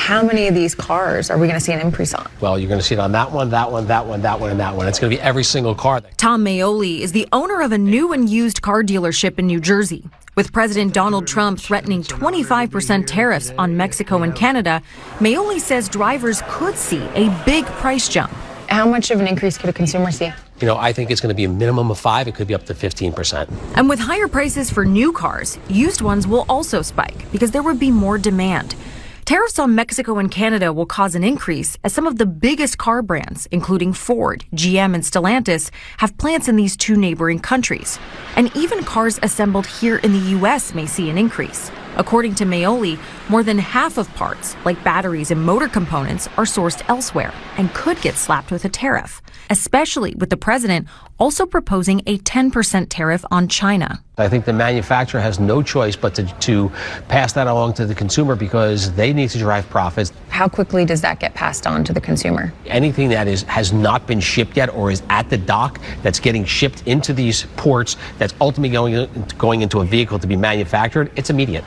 How many of these cars are we going to see an increase on? Well, you're going to see it on that one, that one, that one, that one, and that one. It's going to be every single car. Tom Maioli is the owner of a new and used car dealership in New Jersey. With President Donald Trump threatening 25% tariffs on Mexico and Canada, Maioli says drivers could see a big price jump. How much of an increase could a consumer see? I think it's going to be a minimum of 5. It could be up to 15%. And with higher prices for new cars, used ones will also spike because there would be more demand. Tariffs on Mexico and Canada will cause an increase as some of the biggest car brands, including Ford, GM, and Stellantis, have plants in these two neighboring countries. And even cars assembled here in the U.S. may see an increase. According to Maioli, more than half of parts, like batteries and motor components, are sourced elsewhere and could get slapped with a tariff, especially with the president also proposing a 10% tariff on China. I think the manufacturer has no choice but to pass that along to the consumer because they need to drive profits. How quickly does that get passed on to the consumer? Anything that has not been shipped yet or is at the dock that's getting shipped into these ports that's ultimately going into a vehicle to be manufactured, it's immediate.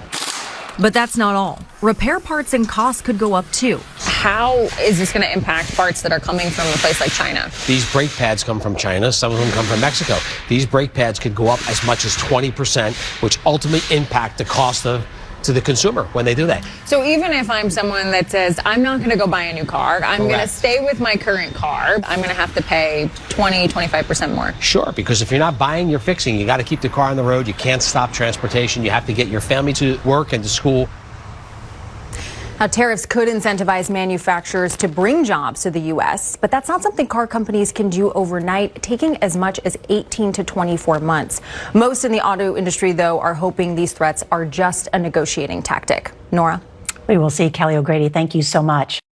But that's not all. Repair parts and costs could go up too. How is this going to impact parts that are coming from a place like China? These brake pads come from China. Some of them come from Mexico. These brake pads could go up as much as 20%, which ultimately impact the cost to the consumer when they do that. So even if I'm someone that says, I'm not going to go buy a new car, I'm going to stay with my current car, I'm going to have to pay 20, 25% more. Sure, because if you're not buying, you're fixing. You got to keep the car on the road. You can't stop transportation. You have to get your family to work and to school. Now, tariffs could incentivize manufacturers to bring jobs to the U.S., but that's not something car companies can do overnight, taking as much as 18 to 24 months. Most in the auto industry, though, are hoping these threats are just a negotiating tactic. Nora? We will see. Kelly O'Grady, thank you so much.